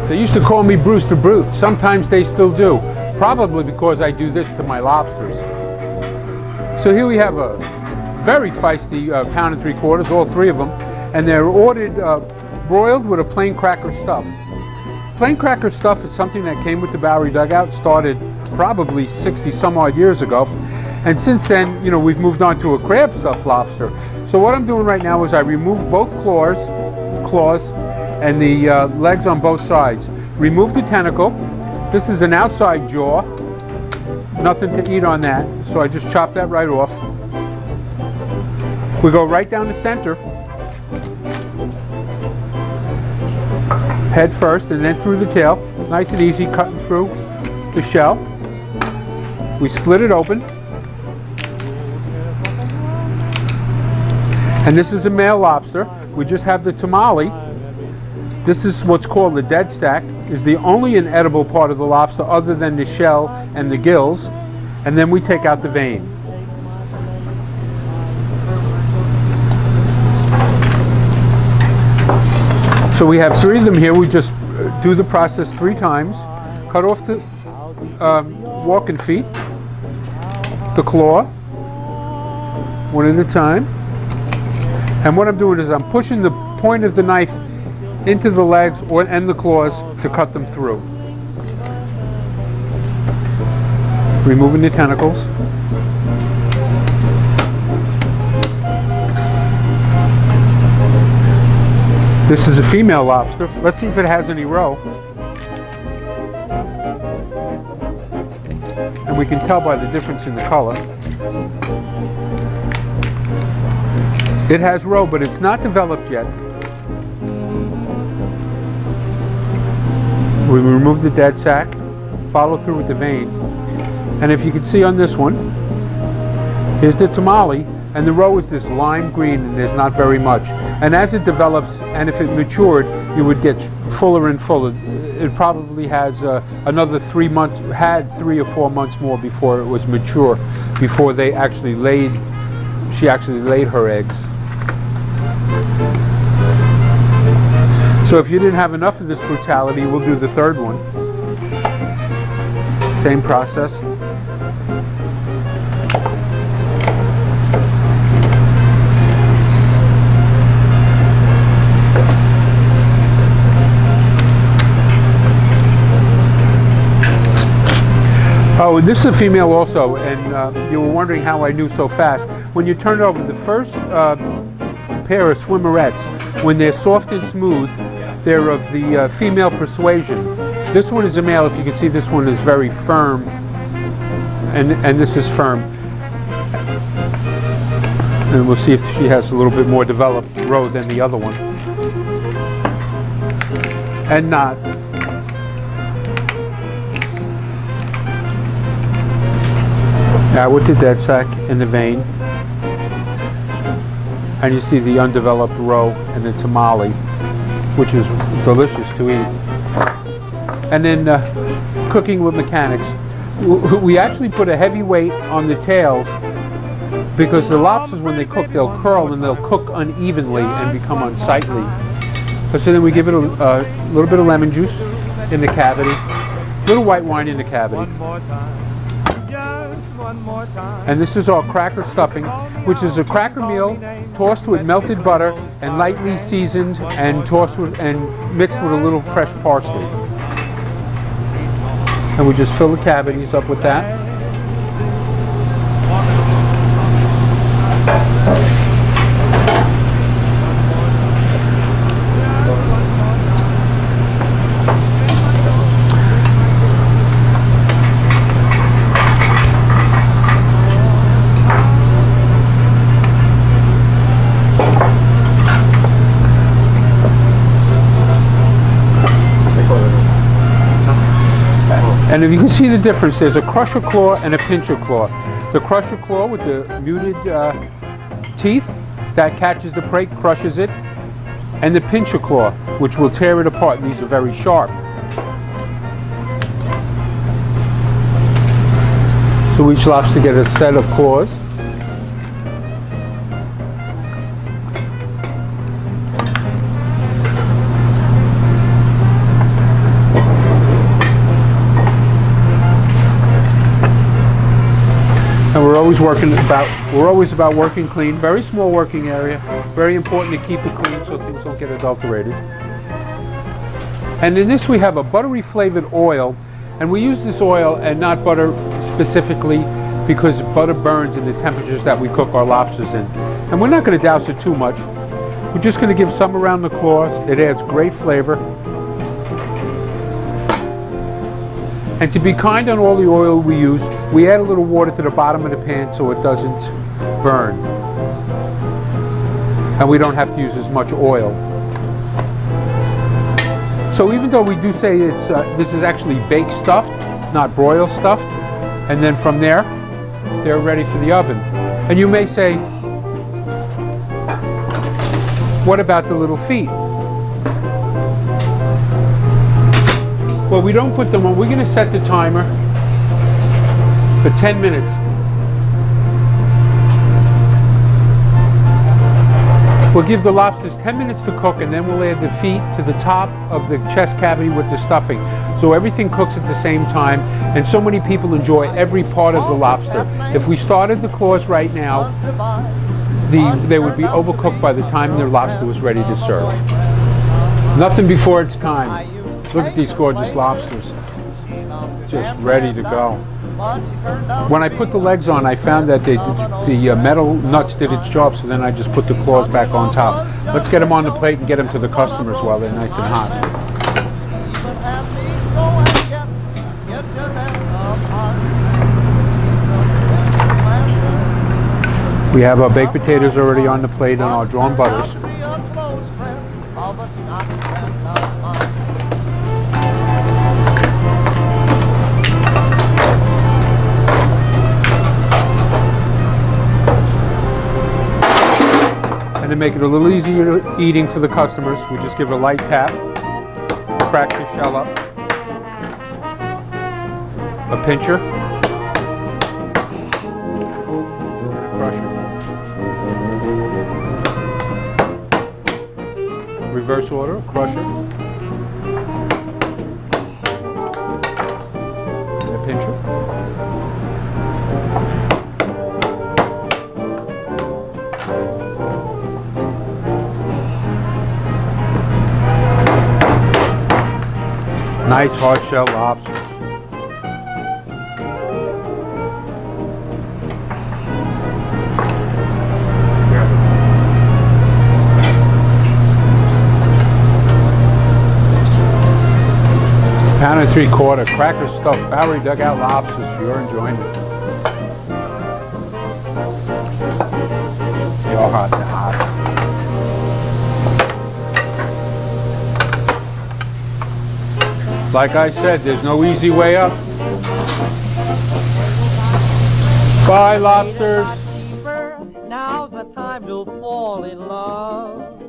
They used to call me Bruce the Brute. Sometimes they still do. Probably because I do this to my lobsters. So here we have a very feisty pound and 3/4, all three of them. And they're ordered broiled with a plain cracker stuff. Plain cracker stuff is something that came with the Bowery Dugout, started probably 60 some odd years ago. And since then, you know, we've moved on to a crab stuffed lobster. So what I'm doing right now is I remove both claws, and the legs on both sides. Remove the tentacle. This is an outside jaw. Nothing to eat on that, so I just chop that right off. We go right down the center, head first and then through the tail. Nice and easy, cutting through the shell. We split it open. And this is a male lobster. We just have the tamale. This is what's called the dead stack. Is the only inedible part of the lobster other than the shell and the gills. And then we take out the vein. So we have three of them here. We just do the process 3 times. Cut off the walking feet, the claw, one at a time. And what I'm doing is I'm pushing the point of the knife into the legs and the claws to cut them through. Removing the tentacles. This is a female lobster. Let's see if it has any roe. And we can tell by the difference in the color. It has roe, but it's not developed yet. We remove the dead sack, follow through with the vein. And if you can see on this one, here's the tamale, and the roe is this lime green, and there's not very much. And as it develops, and if it matured, you would get fuller and fuller. It probably has another 3 months, had 3 or 4 months more before it was mature, before she actually laid her eggs. So if you didn't have enough of this brutality, we'll do the third one. Same process. Oh, this is a female also, and you were wondering how I knew so fast. When you turn it over, the first pair of swimmerettes, when they're soft and smooth, they're of the female persuasion. This one is a male. If you can see, this one is very firm, and this is firm. And we'll see if she has a little bit more developed roe than the other one. And not. Now with the dead sack and the vein, and you see the undeveloped roe and the tamale, which is delicious to eat. And then cooking with mechanics. We actually put a heavy weight on the tails because the lobsters, when they cook, they'll curl and they'll cook unevenly and become unsightly. So then we give it a little bit of lemon juice in the cavity, a little white wine in the cavity. And this is our cracker stuffing, which is a cracker meal tossed with melted butter and lightly seasoned and tossed with and mixed with a little fresh parsley. And we just fill the cavities up with that. And if you can see the difference, there's a crusher claw and a pincher claw. The crusher claw with the muted teeth, that catches the prey, crushes it. And the pincher claw, which will tear it apart. These are very sharp. So each lobster gets a set of claws. always about working clean. Very small working area. Very important to keep it clean so things don't get adulterated. And in this we have a buttery flavored oil, and we use this oil and not butter specifically because butter burns in the temperatures that we cook our lobsters in. And we're not going to douse it too much. We're just going to give some around the claws. It adds great flavor. And to be kind on all the oil we use, we add a little water to the bottom of the pan so it doesn't burn. And we don't have to use as much oil. So even though we do say it's this is actually baked stuffed, not broil stuffed, and then from there, they're ready for the oven. And you may say, what about the little feet? Well, we don't put them on. We're going to set the timer for 10 minutes. We'll give the lobsters 10 minutes to cook, and then we'll add the feet to the top of the chest cavity with the stuffing. So everything cooks at the same time, and so many people enjoy every part of the lobster. If we started the claws right now, they would be overcooked by the time their lobster was ready to serve. Nothing before it's time. Look at these gorgeous lobsters, just ready to go. When I put the legs on, I found that the metal nuts did its job, so then I just put the claws back on top. Let's get them on the plate and get them to the customers while they're nice and hot. We have our baked potatoes already on the plate and our drawn butters. And to make it a little easier eating for the customers, we just give it a light tap, crack the shell up, a pincher, crusher, reverse order, crusher, and a pincher. Nice hard shell lobster. Pound and 3/4 cracker stuffed Bowery Dugout lobsters for your enjoyment. You're hot and hot. Like I said, there's no easy way up. Bye, lobsters. Now's the time to fall in love.